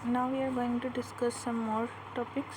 Now we are going to discuss some more topics.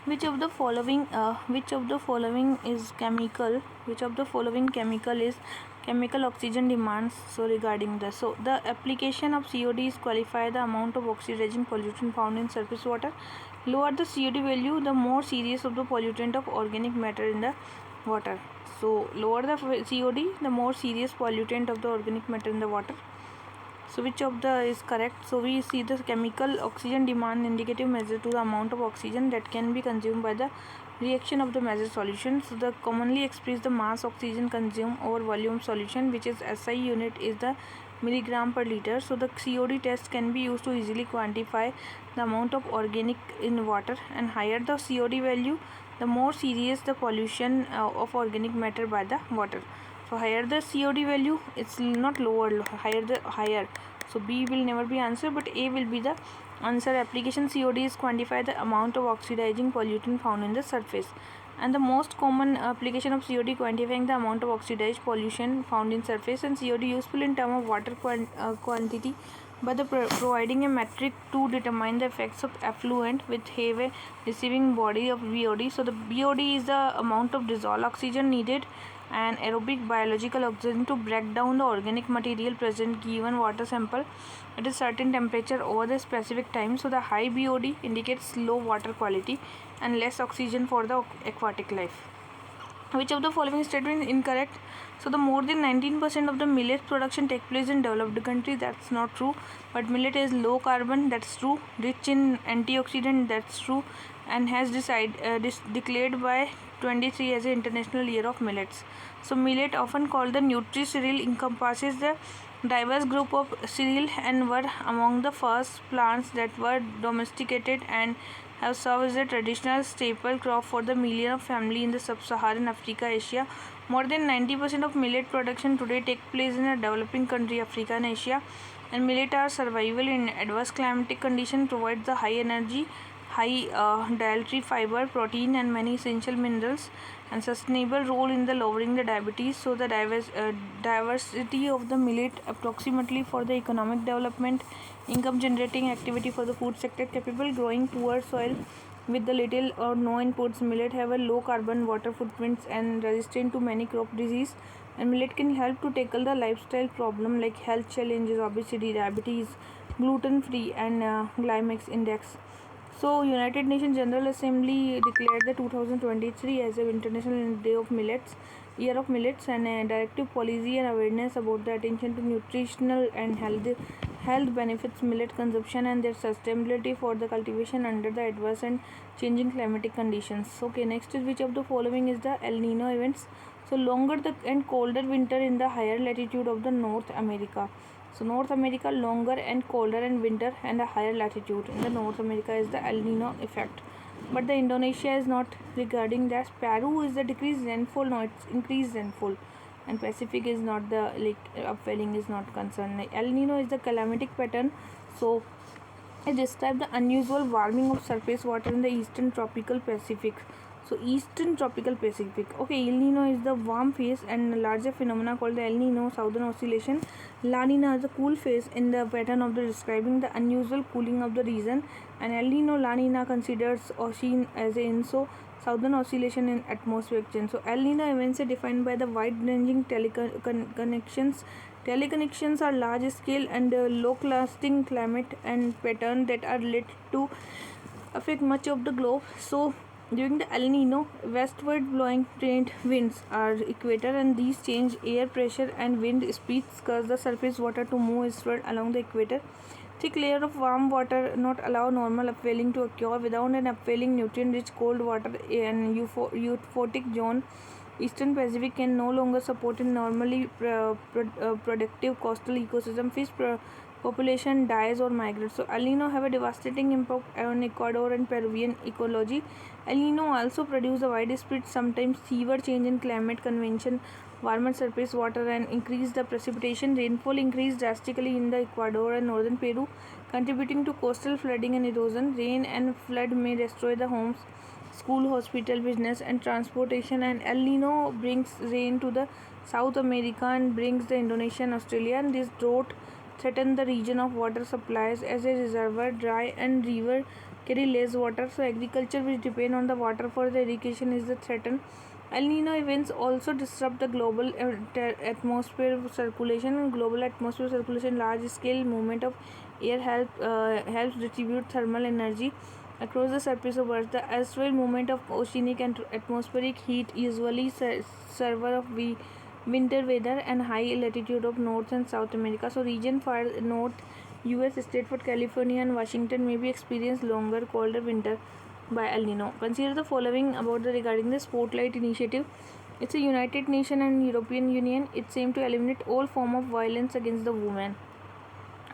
Which of the following is chemical? Which of the following chemical is chemical oxygen demands? So regarding this, so the application of COD is qualify the amount of oxidizing pollutant found in surface water. Lower the COD value, the more serious of the pollutant of organic matter in the water. So lower the COD, the more serious pollutant of the organic matter in the water. So which of the is correct? So we see the chemical oxygen demand indicative measure to the amount of oxygen that can be consumed by the reaction of the measured solution. So the commonly expressed the mass oxygen consumed over volume solution, which is SI unit is the milligram per liter. So the COD test can be used to easily quantify the amount of organic in water, and higher the COD value, the more serious the pollution of organic matter by the water. So higher the COD value, it's not lower, higher. So B will never be answer, but A will be the answer. Application COD is quantify the amount of oxidizing pollutant found in the surface, and the most common application of COD quantifying the amount of oxidized pollution found in surface, and COD useful in term of water quantity by the providing a metric to determine the effects of effluent with have a receiving body of BOD. So the BOD is the amount of dissolved oxygen needed and aerobic biological oxygen to break down the organic material present given water sample at a certain temperature over the specific time. So the high BOD indicates low water quality and less oxygen for the aquatic life. Which of the following statement is incorrect? So the more than 19% of the millet production take place in developed country. That's not true. But millet is low carbon. That's true. Rich in antioxidant. That's true. And has declared by 23 as an international year of millets. So millet, often called the nutri-cereal, encompasses the diverse group of cereal and were among the first plants that were domesticated and have served as a traditional staple crop for the million of family in the sub-Saharan Africa, Asia. More than 90% of millet production today take place in a developing country, Africa and Asia. And millet are survival in adverse climatic conditions, provides the high energy, high dietary fiber, protein, and many essential minerals, and sustainable role in the lowering the diabetes. So the diversity of the millet approximately for the economic development, income generating activity for the food sector, capable growing poor soil with the little or no inputs. Millet have a low carbon water footprints and resistant to many crop disease, and millet can help to tackle the lifestyle problem like health challenges, obesity, diabetes, gluten free, and glycemic index. So, United Nations General Assembly declared the 2023 as an International Day of Millets, Year of Millets, and a directive policy and awareness about the attention to nutritional and health benefits millet consumption and their sustainability for the cultivation under the adverse and changing climatic conditions. Okay, next is which of the following is the El Nino events? So, longer and colder winter in the higher latitude of the North America. So North America, longer and colder and winter and a higher latitude in the North America is the El Nino effect. But the Indonesia is not regarding that. Peru is the decreased rainfall, no, it's increased rainfall. And Pacific is not the upwelling is not concerned. El Nino is the climatic pattern. So it describes the unusual warming of surface water in the eastern tropical Pacific. So eastern tropical Pacific. Okay, El Nino is the warm phase and larger phenomena called the El Nino southern oscillation. La Nina is the cool phase in the pattern of the describing the unusual cooling of the region, and El Nino La Nina considers ocean as a INSO southern oscillation in atmospheric change. So El Nino events are defined by the wide-ranging teleconnections. Teleconnections are large scale and low-lasting climate and pattern that are related to affect much of the globe. So during the El Nino, westward blowing trade winds are equator, and these change air pressure and wind speeds cause the surface water to move eastward along the equator. Thick layer of warm water not allow normal upwelling to occur. Without an upwelling, nutrient rich cold water and euphotic zone Eastern Pacific can no longer support a normally productive coastal ecosystem. Fish population dies or migrates. So El Nino have a devastating impact on Ecuador and Peruvian ecology. El Nino also produce a widespread, sometimes severe change in climate convention, warmer surface water and increase the precipitation. Rainfall increased drastically in the Ecuador and northern Peru, contributing to coastal flooding and erosion. Rain and flood may destroy the homes, school, hospital, business and transportation. And El Nino brings rain to the South America and brings the Indonesia and Australia, and this drought threaten the region of water supplies as a reservoir dry and river carry less water, so agriculture which depend on the water for the irrigation is the threatened. El Nino events also disrupt the global atmosphere circulation, and global atmosphere circulation large scale movement of air helps distribute thermal energy across the surface of earth. The erstwhile movement of oceanic and atmospheric heat usually server of winter weather and high latitude of North and South America. So region far north US state for California and Washington may be experience longer colder winter by El Nino. Consider the following about regarding the Spotlight Initiative. It's a United Nations and European Union. It's aimed to eliminate all form of violence against the woman.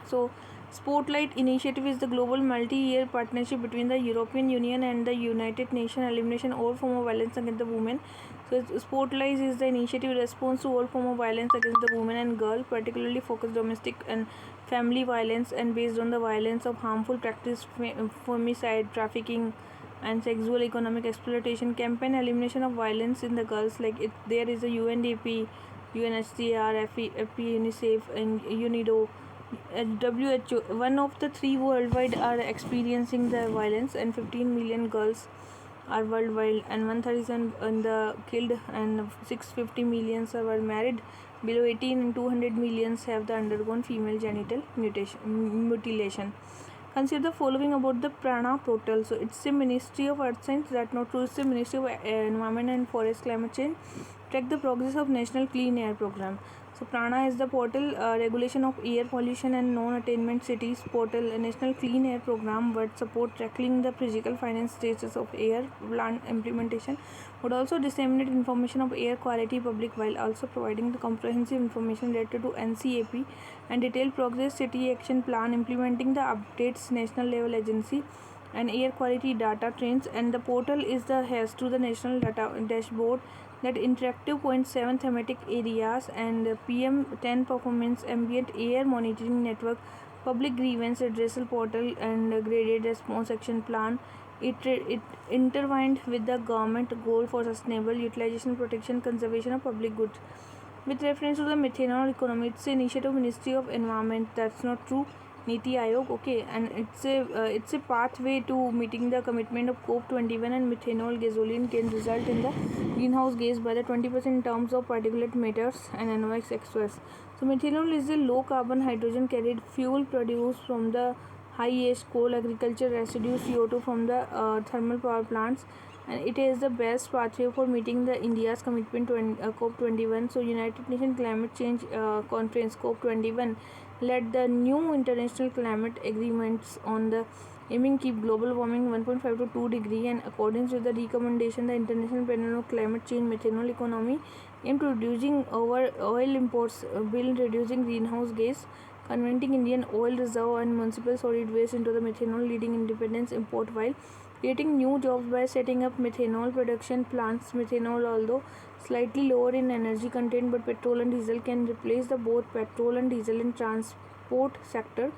So Spotlight Initiative is the global multi-year partnership between the European Union and the United Nations elimination all form of violence against the women. So Spotlight is the initiative response to all form of violence against the women and girl, particularly focused domestic and family violence and based on the violence of harmful practice, femicide, trafficking and sexual economic exploitation. Campaign elimination of violence in the girls, like there is a UNDP, UNHCR, FP, UNICEF and UNIDO, WHO. One of the three worldwide are experiencing the violence, and 15 million girls are worldwide, and 137 in the killed, and 650 millions were married below 18, and 200 millions have the undergone female genital mutilation. Consider the following about the Prana portal. So it's a Ministry of Earth Science, that not true, it's a Ministry of Environment and Forest Climate Change. Track the progress of National Clean Air Program. So Prana is the portal, regulation of air pollution and non-attainment cities portal, a national clean air program would support tackling the physical finance status of air plant implementation, would also disseminate information of air quality public while also providing the comprehensive information related to NCAP and detailed progress city action plan implementing the updates national level agency and air quality data trends. And the portal is the has to the national data dashboard that interactive 0.7 thematic areas and PM10 performance ambient air monitoring network, public grievance addressal portal and graded response action plan. It intertwined with the government goal for sustainable utilization, protection, conservation of public goods. With reference to the methanol economy, it's an initiative of Ministry of Environment. That's not true. Niti Aayog, okay, and it's a pathway to meeting the commitment of COP21, and methanol gasoline can result in the greenhouse gas by the 20% in terms of particulate matters and NOx express. So methanol is a low carbon hydrogen carried fuel produced from the high ash coal agriculture residue CO2 from the thermal power plants, and it is the best pathway for meeting the India's commitment to COP21. So United Nations Climate Change Conference COP21 led the new international climate agreements on the aiming keep global warming 1.5 to 2 degree, and according with the recommendation the International Panel on Climate Change methanol economy aimed to reducing our oil imports, bill reducing greenhouse gas, converting Indian oil reserve and municipal solid waste into the methanol, leading independence import while creating new jobs by setting up methanol production plants. Methanol, although slightly lower in energy content but petrol and diesel, can replace the both petrol and diesel in transport sector,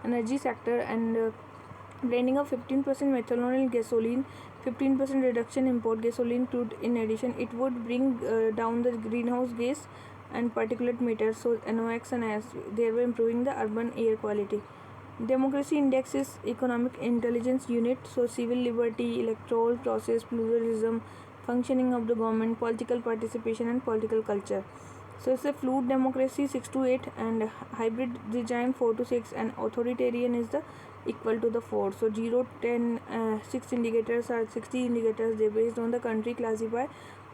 energy sector, and blending of 15% methanol in gasoline, 15% reduction import gasoline crude. In addition, it would bring down the greenhouse gas and particulate matter, so NOx and as thereby improving the urban air quality. Democracy Index is economic intelligence unit, so civil liberty, electoral process, pluralism, functioning of the government, political participation and political culture. So it's a fluid democracy 6 to 8 and hybrid regime 4 to 6, and authoritarian is the equal to the 4. So 0, 10, 6 indicators are 60 indicators. They based on the country classify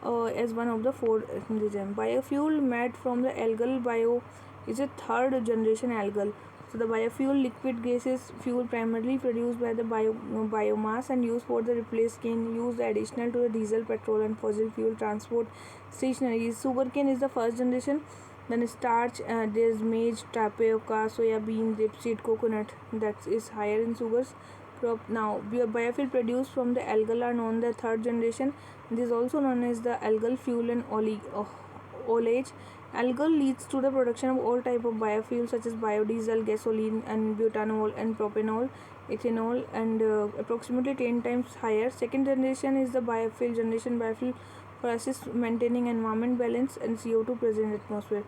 as one of the 4 regime. Biofuel made from the algal bio is a third generation algal. So the biofuel liquid gas is fuel primarily produced by the biomass and used for the replaced cane used additional to the diesel, petrol and fossil fuel transport stationaries. Sugarcane is the first generation. Then starch, there's maize, tapioca, soya bean, rapeseed, coconut, that is higher in sugars crop. Now biofuel produced from the algal are known the third generation. This is also known as the algal fuel and oleage. Algal leads to the production of all type of biofuels such as biodiesel, gasoline and butanol and propanol, ethanol, and approximately 10 times higher. Second generation is the biofuel generation. Biofuel for assist maintaining environment balance and CO2 present in atmosphere.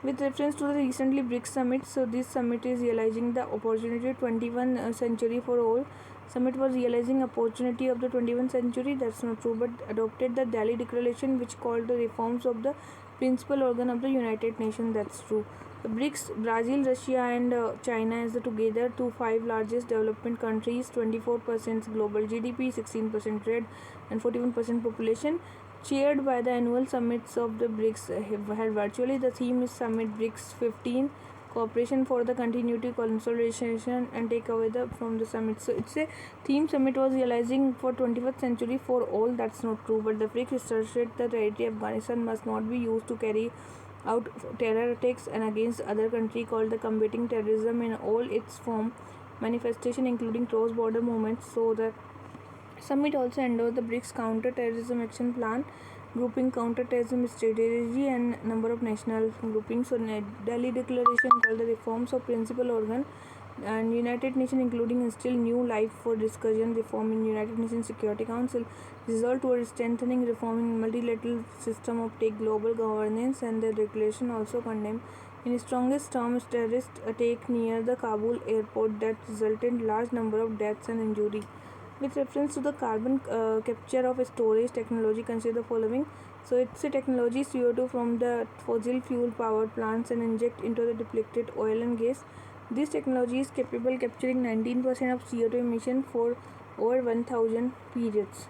With reference to the recently BRICS summit, so this summit is realizing the opportunity 21st century for all. Summit was realizing opportunity of the 21st century. That's not true, but adopted the Delhi Declaration, which called the reforms of the principal organ of the United Nations. That's true. The BRICS, Brazil, Russia and China as the together to 5 largest development countries, 24% global GDP, 16% trade and 41% population, chaired by the annual summits of the BRICS held virtually. The theme is Summit BRICS 15, cooperation for the continuity, consolidation and take away from the summit. So it's a theme summit was realizing for 21st century for all. That's not true, but the BRICS asserted that territory Afghanistan must not be used to carry out terror attacks and against other country, called the combating terrorism in all its form manifestation including cross-border movements. So the summit also endorsed the BRICS counter-terrorism action plan, grouping counter-terrorism strategy and number of national groupings. So Delhi Declaration called the reforms of principal organ and United Nations including instill new life for discussion reform in United Nations Security Council, resolved towards strengthening reforming multilateral system of take global governance. And the declaration also condemned in strongest terms terrorist attack near the Kabul airport that resulted in large number of deaths and injury. With reference to the carbon capture of storage technology, consider the following. So it's a technology CO2 from the fossil fuel power plants and inject into the depleted oil and gas. This technology is capable capturing 19% of CO2 emission for over 1000 periods.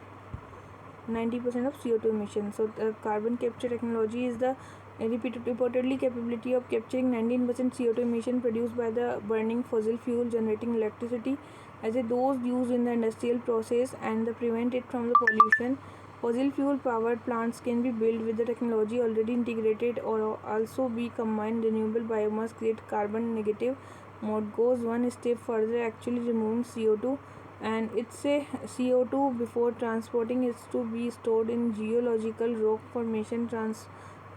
90% of CO2 emission. So the carbon capture technology is the reportedly capability of capturing 19% CO2 emission produced by the burning fossil fuel generating electricity as a dose used in the industrial process and prevent it from the pollution. Fossil fuel powered plants can be built with the technology already integrated or also be combined. Renewable biomass create carbon negative mode, goes one step further, actually removing CO2, and it's a CO2 before transporting is to be stored in geological rock formation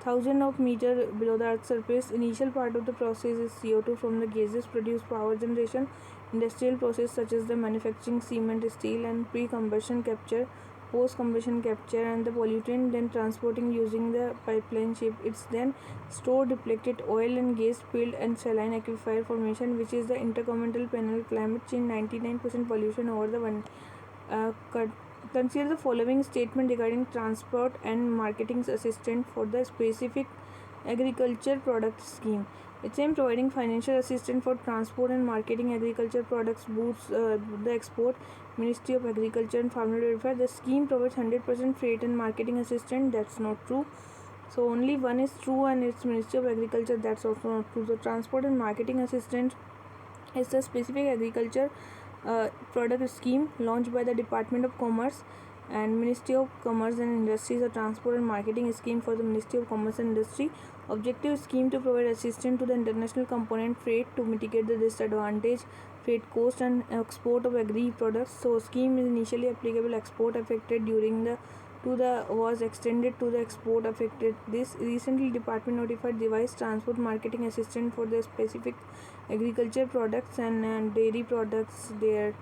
thousands of meters below the earth's surface. Initial part of the process is CO2 from the gases produced power generation, industrial process such as the manufacturing cement, steel and pre-combustion capture, post-combustion capture and the pollutant, then transporting using the pipeline ship. It's then stored depleted oil and gas spilled and saline aquifer formation, which is the intercontinental panel climate change 99% pollution over the one. Consider the following statement regarding transport and marketing assistance for the specific agriculture product scheme. It's aimed providing financial assistance for transport and marketing agriculture products, boosts the export. Ministry of Agriculture and Farmer Welfare. The scheme provides 100% freight and marketing assistance. That's not true. So only one is true, and it's Ministry of Agriculture. That's also not true. The transport and marketing assistance is the specific agriculture product scheme launched by the Department of Commerce and Ministry of Commerce and Industry. The transport and marketing scheme for the Ministry of Commerce and Industry. Objective scheme to provide assistance to the international component freight to mitigate the disadvantage freight cost and export of agri products. So scheme is initially applicable export affected during the was extended to the export affected. This recently department notified device transport marketing assistance for the specific agriculture products and dairy products. Their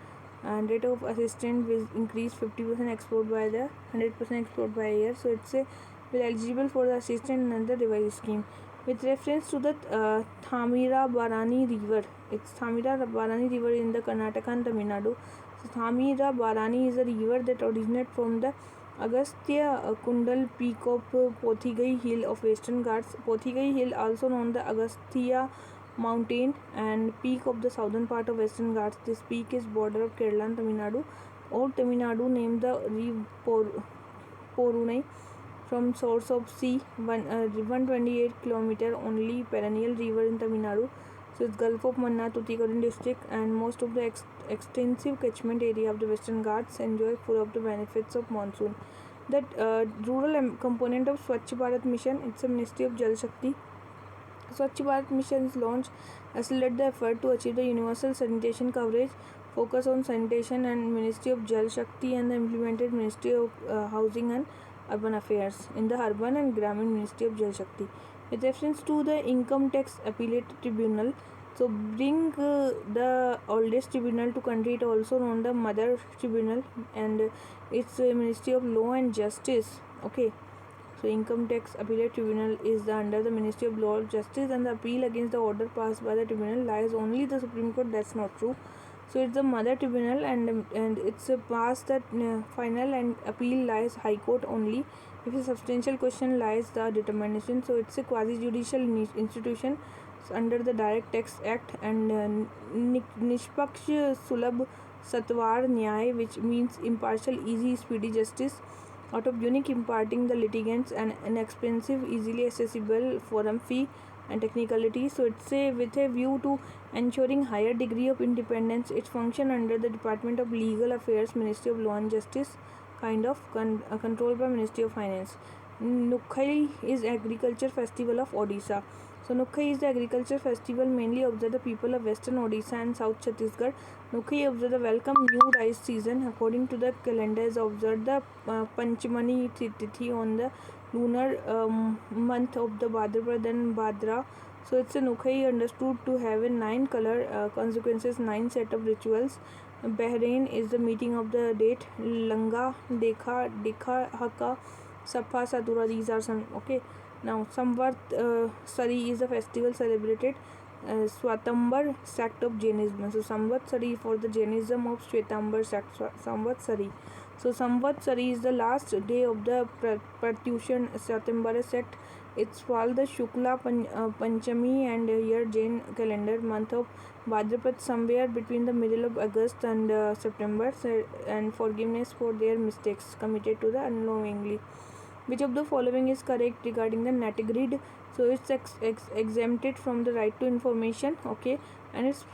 and rate of assistance will increase 50% export by the 100% export by year. So it's a will eligible for the assistance under the device scheme. With reference to the Thamira Barani River, it's Thamira Barani River in the Karnataka and Tamil Nadu. So Thamira Barani is a river that originates from the Agastya Kundal peak of Pothigai Hill of Western Ghats. Pothigai Hill, also known the Agastya mountain and peak of the southern part of Western Ghats. This peak is border of Kerala and Tamil Nadu. Old Tamil Nadu named the river Porunai from source of sea. 128 kilometer only perennial river in Tamil Nadu. So So it's Gulf of Manna, Tuticorin district, and most of the extensive catchment area of the Western Ghats enjoy full of the benefits of monsoon. That rural component of Swachh Bharat mission, it's a Ministry of Jal Shakti. Swachh Bharat mission is launched accelerate the effort to achieve the universal sanitation coverage, focus on sanitation, and Ministry of Jal Shakti and the implemented Ministry of Housing and Urban Affairs in the Urban and Gramin Ministry of Jal Shakti. With reference to the Income Tax Appellate Tribunal, so bring the oldest tribunal to country, it also known the Mother Tribunal, and it's Ministry of Law and Justice. Okay. So Income Tax Appellate Tribunal is under the Ministry of Law and Justice, and the appeal against the order passed by the tribunal lies only the Supreme Court. That's not true. So it's the Mother Tribunal, and it's past that final, and appeal lies High Court only. If a substantial question lies the determination. So it's a quasi-judicial institution under the Direct Tax Act, and Nishpaksh Sulabh Satwar Nyay, which means impartial, easy, speedy justice, out of unique imparting the litigants an inexpensive, easily accessible forum fee and technicality. So it's a with a view to ensuring higher degree of independence. It function under the Department of Legal Affairs, Ministry of Law and Justice, kind of controlled by Ministry of Finance. Nukhai is agriculture festival of Odisha. So Nukhai is the agriculture festival mainly observed the people of Western Odisha and South Chhattisgarh. Nukhai observed the welcome new rice season. According to the calendar, is observed the Panchmani Tithi on the lunar month of the Bhadrapad and Bhadra. So it's a Nukhai understood to have a 9 color consequences, 9 set of rituals. Bahrain is the meeting of the date. Langa, Dekha, Dekha, Haka, Safa, Sadura. These are some. Okay. Now, Samvat Sari is a festival celebrated Swatambar sect of Jainism. So, Samvat Sari for the Jainism of Shwetambar sect, Samvat Sari. So, Samvat Sari is the last day of the Pratyushan Swatambar sect. It's called the Shukla Panchami and year Jain calendar month of Bhadrapad, somewhere between the middle of August and September, and forgiveness for their mistakes committed to the unknowingly. Which of the following is correct regarding the net grid? So it's exempted from the right to information. Okay, and it's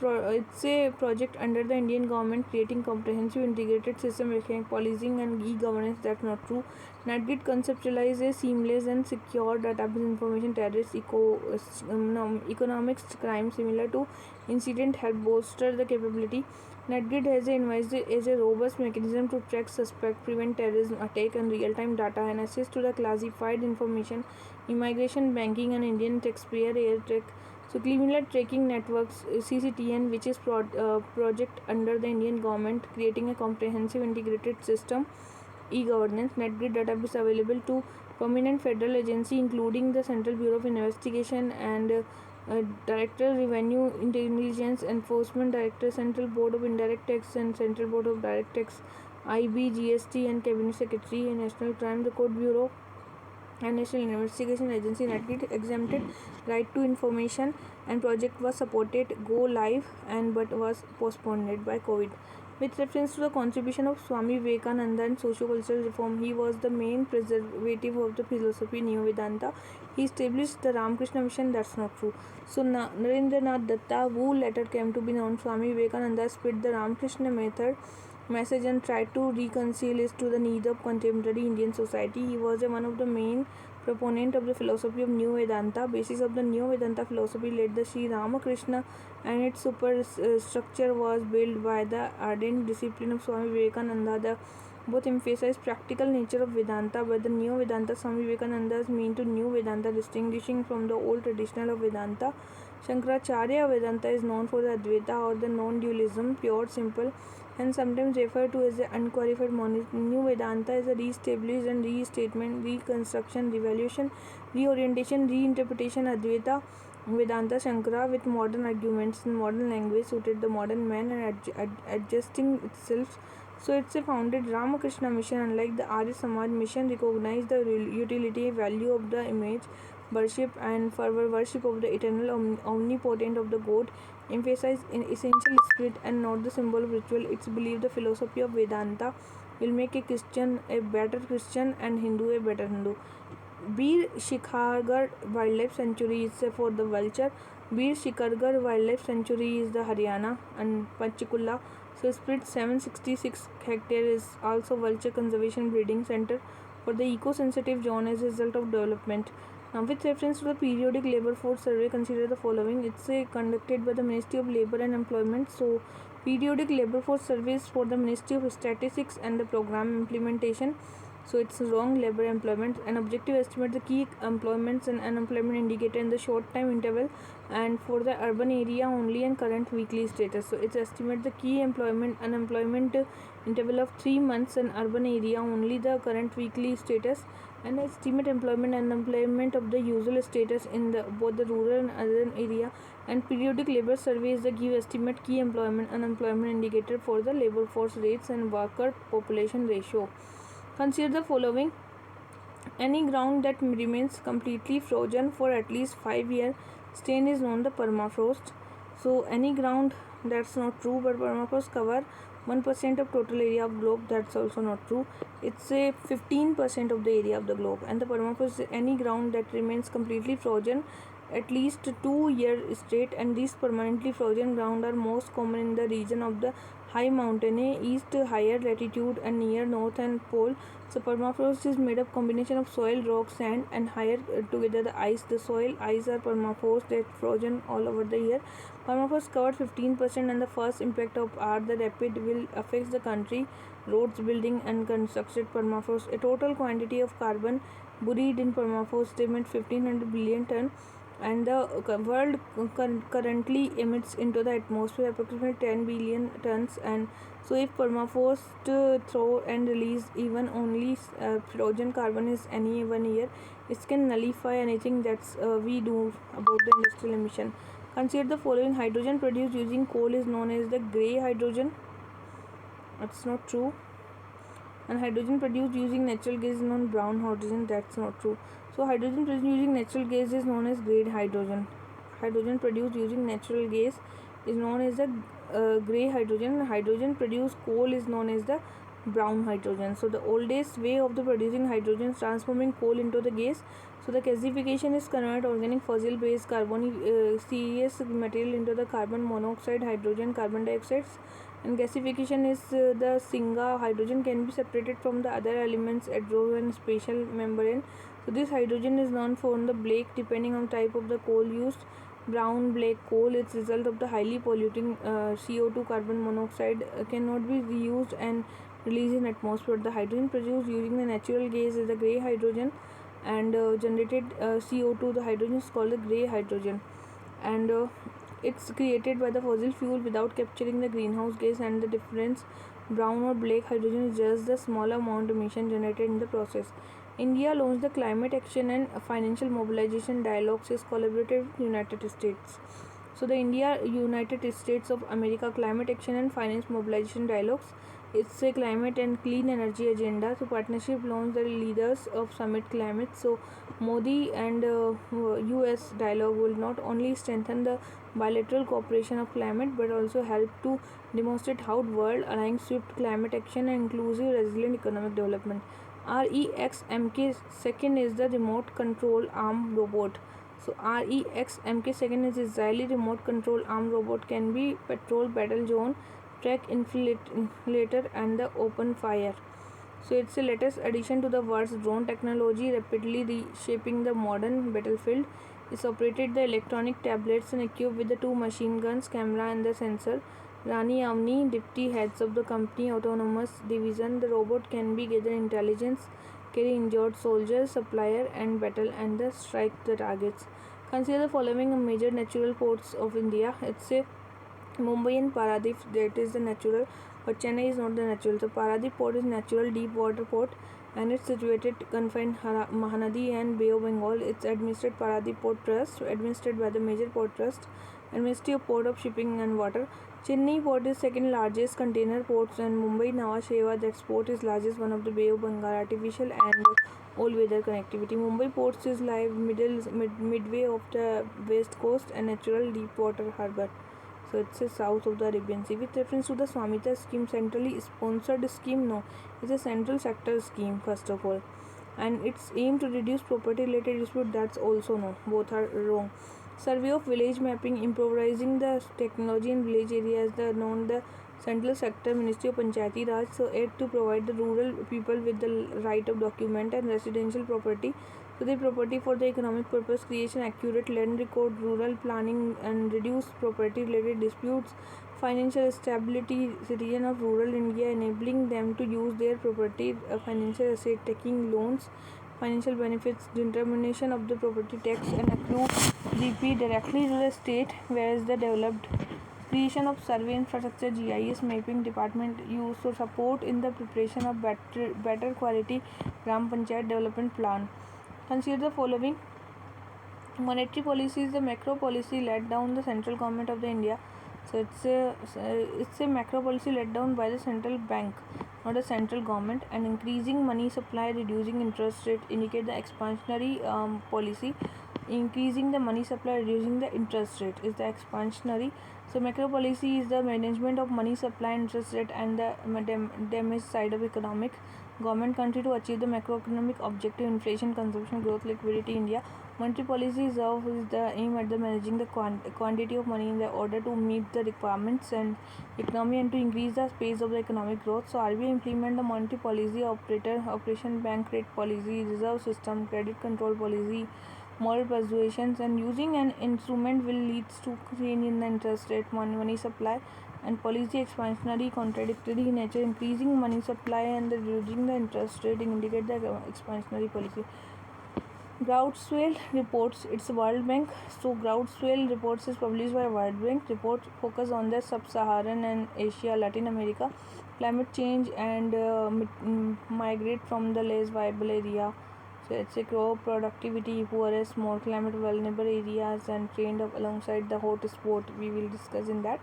a project under the Indian government creating comprehensive integrated system electronic policing and e-governance. That's not true. NetGrid conceptualize a seamless and secure database information terrorist economics crime similar to incident help bolster the capability. NetGrid has a robust mechanism to track, suspect, prevent terrorism attack and real-time data, and access to the classified information, immigration, banking, and Indian taxpayer air track. So criminal tracking networks, CCTN, which is project under the Indian government creating a comprehensive integrated system, e-governance. NetGrid database available to prominent federal agency including the Central Bureau of Investigation and Director Revenue Intelligence Enforcement Director, Central Board of Indirect Tax and Central Board of Direct Tax, IB, GST and Cabinet Secretary, National Crime Record Bureau and National Investigation Agency. NetGrid exempted right to information and project was supported go live and but was postponed by COVID. With reference to the contribution of Swami Vivekananda in socio-cultural reform, he was the main preservative of the philosophy Neo Vedanta. He established the Ramakrishna mission. That's not true. So Narendranath Datta, who later came to be known Swami Vivekananda, spread the Ramakrishna message and tried to reconcile it to the need of contemporary Indian society. He was one of the main proponent of the philosophy of New Vedanta. Basis of the New Vedanta philosophy led the Sri Ramakrishna, and its superstructure was built by the ardent discipline of Swami Vivekananda. The both emphasize practical nature of Vedanta, but the New Vedanta Swami Vivekananda's mean to New Vedanta, distinguishing from the old traditional of Vedanta. Shankaracharya Vedanta is known for the Advaita or the non-dualism, pure, simple, and sometimes referred to as the unqualified monism. New Vedanta is a re-established and restatement, reconstruction, revaluation, reorientation, reinterpretation. Advaita Vedanta Shankara with modern arguments in modern language suited the modern man and adjusting itself. So it's a founded Ramakrishna mission, unlike the Arya Samaj mission, recognize the utility value of the image worship and fervor worship of the eternal omnipotent of the God, emphasize in essential spirit and not the symbol of ritual. It's believed the philosophy of Vedanta will make a Christian a better Christian and Hindu a better Hindu. Bir Shikhargarh Wildlife Sanctuary is for the vulture. Bir Shikhargarh Wildlife Sanctuary is the Haryana, and Panchkula. So split 766 hectares is also vulture conservation breeding center for the eco-sensitive zone as a result of development. Now, with reference to the periodic labor force survey, consider the following. It's conducted by the Ministry of Labor and Employment. So, periodic labor force surveys for the Ministry of Statistics and the program implementation. So it's wrong labor employment. An objective estimate the key employments and unemployment indicator in the short time interval and for the urban area only and current weekly status. So it's estimate the key employment unemployment interval of 3 months and urban area only the current weekly status, and estimate employment and unemployment of the usual status in the both the rural and urban area. And periodic labor survey is the give estimate key employment unemployment indicator for the labor force rates and worker population ratio. Consider the following. Any ground that remains completely frozen for at least 5 years stain is known the permafrost. So any ground, that's not true, but permafrost cover 1% of total area of globe, that's also not true. It's a 15% of the area of the globe. And the permafrost is any ground that remains completely frozen at least 2 years straight, and these permanently frozen ground are most common in the region of the high mountain east higher latitude and near north and pole. So permafrost is made of combination of soil, rock, sand and higher together the ice. The soil, ice are permafrost that frozen all over the year. Permafrost covered 15%, and the first impact of are the rapid will affects the country, roads, building and constructed permafrost. A total quantity of carbon buried in permafrost emit 1500 billion ton, and the world currently emits into the atmosphere approximately 10 billion tons. And so if permafrost throw and release even only frozen carbon is any 1 year, it can nullify anything that's we do about the industrial emission. Consider the following. Hydrogen produced using coal is known as the grey hydrogen. That's not true. And hydrogen produced using natural gas is known brown hydrogen. That's not true. So hydrogen produced using natural gas is known as grey hydrogen. Hydrogen produced using natural gas is known as the grey hydrogen. Hydrogen produced coal is known as the brown hydrogen. So the oldest way of the producing hydrogen is transforming coal into the gas. So the gasification is convert organic fossil based carboniferous material into the carbon monoxide, hydrogen, carbon dioxide. And gasification is the Singa hydrogen can be separated from the other elements adro and spatial membrane. So this hydrogen is known for the black depending on type of the coal used. Brown, black coal, it's result of the highly polluting CO2 carbon monoxide cannot be reused and released in atmosphere. The hydrogen produced using the natural gas is the grey hydrogen, and generated CO2, the hydrogen is called the grey hydrogen, and it's created by the fossil fuel without capturing the greenhouse gas, and the difference brown or black hydrogen is just the small amount emission generated in the process. India launched the climate action and financial mobilization dialogues is collaborative with United States. So the United States of America climate action and finance mobilization dialogues, it's a climate and clean energy agenda. So partnership launched the leaders of summit climate. So Modi and US dialogue will not only strengthen the bilateral cooperation of climate but also help to demonstrate how the world aligns swift climate action and inclusive resilient economic development. REXMK second is the remote control armed robot. So REXMK2 is Israeli remote control armed robot, can be patrol battle zone, track inflator and the open fire. So it's a latest addition to the world's drone technology, rapidly reshaping the modern battlefield. It's operated the electronic tablets and equipped with the 2 machine guns, camera and the sensor. Rani Avni, deputy heads of the company autonomous division. The robot can be gather intelligence, carry injured soldiers, supplier and battle and the strike the targets. Consider the following major natural ports of India. It's a Mumbai and Paradip, that is the natural, but Chennai is not the natural. So Paradip port is natural deep water port, and it's situated confined Mahanadi and Bay of Bengal. It's administered Paradip Port Trust, administered by the major port trust and Ministry of Port of Shipping and Water. Chennai port is second largest container ports, and Mumbai Nhava Sheva, that port is largest one of the Bay of Bengal artificial and all weather connectivity. Mumbai ports is live midway of the west coast and natural deep water harbour. So it's a south of the Arabian Sea. With reference to the Swamita scheme, centrally sponsored scheme, no, it's a central sector scheme first of all. and its aim to reduce property related dispute, that's also no, both are wrong. Survey of village mapping, improvising the technology in village areas, the known the central sector Ministry of Panchayati Raj, so it to provide the rural people with the right of document and residential property, so the property for the economic purpose, creation accurate land record, rural planning and reduce property related disputes, financial stability citizen of rural India, enabling them to use their property, financial asset, taking loans, financial benefits, determination of the property tax and accrue GP directly to the state, whereas the developed creation of survey infrastructure, GIS mapping department used to support in the preparation of better quality Gram Panchayat development plan. Consider the following. Monetary policy is the macro policy laid down the central government of the India. So it's a macro policy laid down by the central bank, not a central government, and increasing money supply, reducing interest rate indicate the expansionary policy. Increasing the money supply, reducing the interest rate is the expansionary. So macro policy is the management of money supply, interest rate and the damage side of economic government country to achieve the macroeconomic objective, inflation, consumption, growth, liquidity. India monetary policy is the aim at the managing the quantity of money in the order to meet the requirements and economy and to increase the pace of the economic growth. So RBI implement the monetary policy, operation bank rate policy, reserve system, credit control policy, moral persuasions, and using an instrument will leads to change in the interest rate, money supply, and policy expansionary contradictory nature. Increasing money supply and reducing the interest rate indicate the expansionary policy. Groundswell Reports, it's World Bank. So Groundswell Reports is published by World Bank. Report focus on the Sub-Saharan and Asia, Latin America, climate change and migrate from the less viable area. So it's a crop productivity, poorest, more climate vulnerable areas, and trained up alongside the hot spot. We will discuss in that,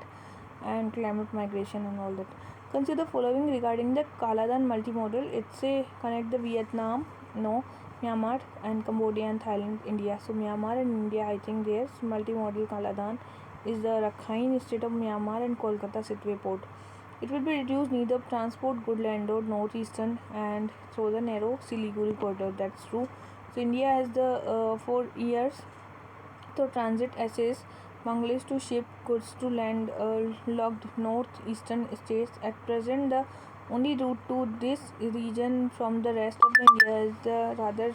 and climate migration and all that. Consider following regarding the Kaladan multimodal. It's a connect the Vietnam, no, Myanmar and Cambodia and Thailand, India. So Myanmar and India, I think there's multimodal Kaladan is the Rakhine state of Myanmar and Kolkata Sitwe port. It will be reduced need of transport good land road northeastern and through the narrow Siliguri corridor. That's true. So India has the 4 years to transit essays Bangladesh to ship goods to land locked northeastern states. At present, the only route to this region from the rest of the India is the rather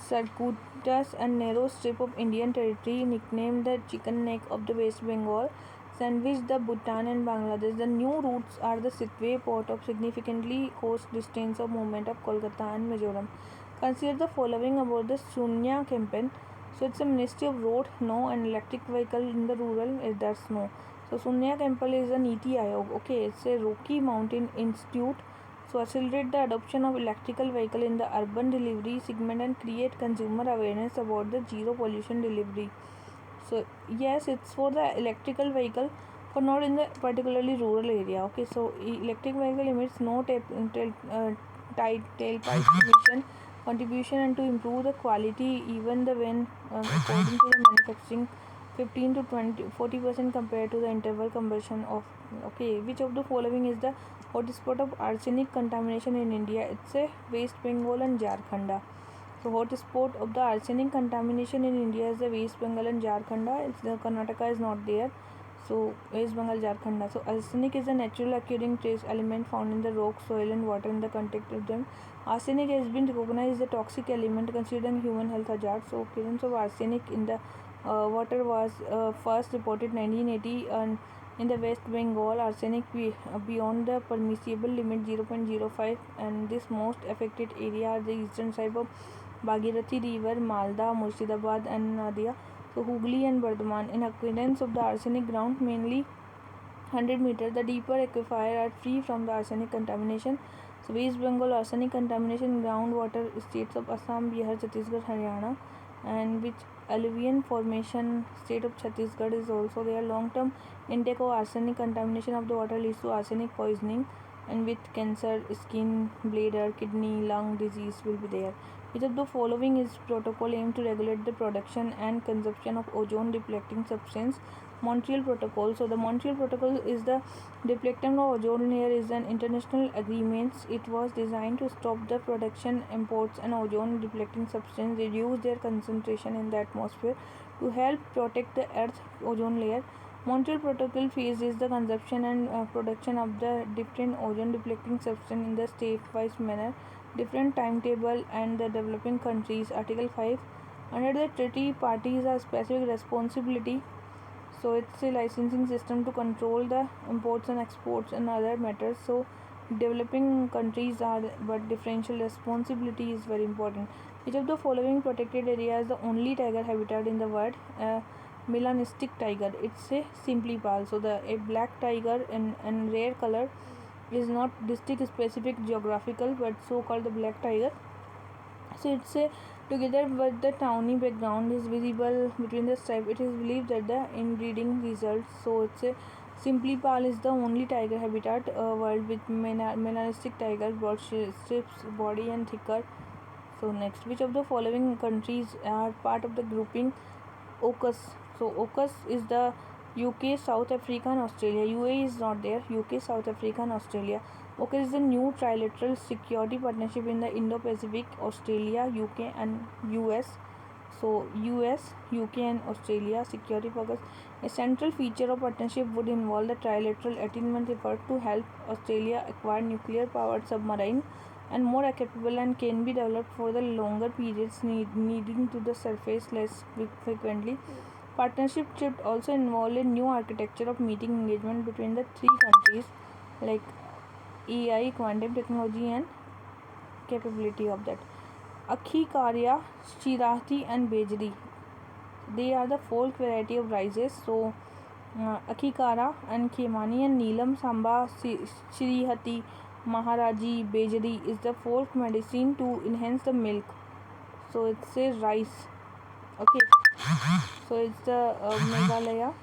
circuitous and narrow strip of Indian territory nicknamed the chicken neck of the West Bengal, sandwich the Bhutan and Bangladesh. The new routes are the Sitwe port of significantly coast distance of movement of Kolkata and Mizoram. Consider the following about the Sunya Campaign. So it's a Ministry of Road, no, and electric vehicle in the rural, that's no. So Sunya Campaign is a Niti Ayog, okay, it's a Rocky Mountain Institute. So accelerate the adoption of electrical vehicle in the urban delivery segment and create consumer awareness about the zero pollution delivery. So yes, it's for the electrical vehicle, but not in the particularly rural area. Okay, so electric vehicle emits no tailpipe emission contribution and to improve the quality even the when according to the manufacturing 15 to 40% compared to the interval combustion of. Okay, which of the following is the hotspot of arsenic contamination in India? It's a West Bengal and Jharkhand. So hotspot of the arsenic contamination in India is the West Bengal and Jharkhand. It's the Karnataka is not there. So West Bengal, Jharkhand. So arsenic is a natural occurring trace element found in the rock, soil and water in the contact of them. Arsenic has been recognized as a toxic element considering human health hazard. So occurrence of arsenic in the water was first reported 1980 and in the West Bengal. Arsenic beyond the permissible limit 0.05, and this most affected area are the eastern side of Bhagirathi River, Malda, Murshidabad and Nadia. So Hooghly and Bardhaman. In occurrence of the arsenic ground, mainly 100 meters, the deeper aquifer are free from the arsenic contamination. So West Bengal arsenic contamination groundwater states of Assam, Bihar, Chhattisgarh, Haryana, and which alluvial formation state of Chhattisgarh is also there. Long-term intake of arsenic contamination of the water leads to arsenic poisoning, and with cancer, skin, bladder, kidney, lung disease will be there. Which of the following is protocol aimed to regulate the production and consumption of ozone depleting substance? Montreal Protocol. So the Montreal Protocol is the depletion of ozone layer is an international agreement. It was designed to stop the production, imports and ozone depleting substance, reduce their concentration in the atmosphere to help protect the Earth's ozone layer. Montreal Protocol phases the consumption and production of the different ozone depleting substance in the stepwise manner. Different timetable and the developing countries. Article 5. Under the treaty, parties have specific responsibility. So it's a licensing system to control the imports and exports and other matters. So developing countries are, but differential responsibility is very important. Which of the following protected area is the only tiger habitat in the world? Melanistic tiger. It's a simply pal. So a black tiger in rare color is not district specific geographical, but so called the black tiger. So it's a together with the tawny background is visible between the stripe. It is believed that the inbreeding results. So it's a simply pal is the only tiger habitat world with melanistic tiger, broad strips body and thicker. So next, which of the following countries are part of the grouping AUKUS? So AUKUS is the UK, South Africa and Australia. UAE is not there. UK, South Africa and Australia. AUKUS is the new trilateral security partnership in the Indo-Pacific, Australia, UK and US. So US, UK and Australia security focus. A central feature of partnership would involve the trilateral attainment effort to help Australia acquire nuclear powered submarine and more capable and can be developed for the longer periods needing to the surface less frequently. Partnership should also involve a new architecture of meeting engagement between the three countries like AI, quantum technology and capability of that. Akhikarya, Shirahti and Bejri. They are the folk variety of rices. So Akhikara and Khemani and Neelam Samba, Shirihati, Maharaji, Bejri is the folk medicine to enhance the milk. So it's a rice. Okay. So it's the Meghalaya.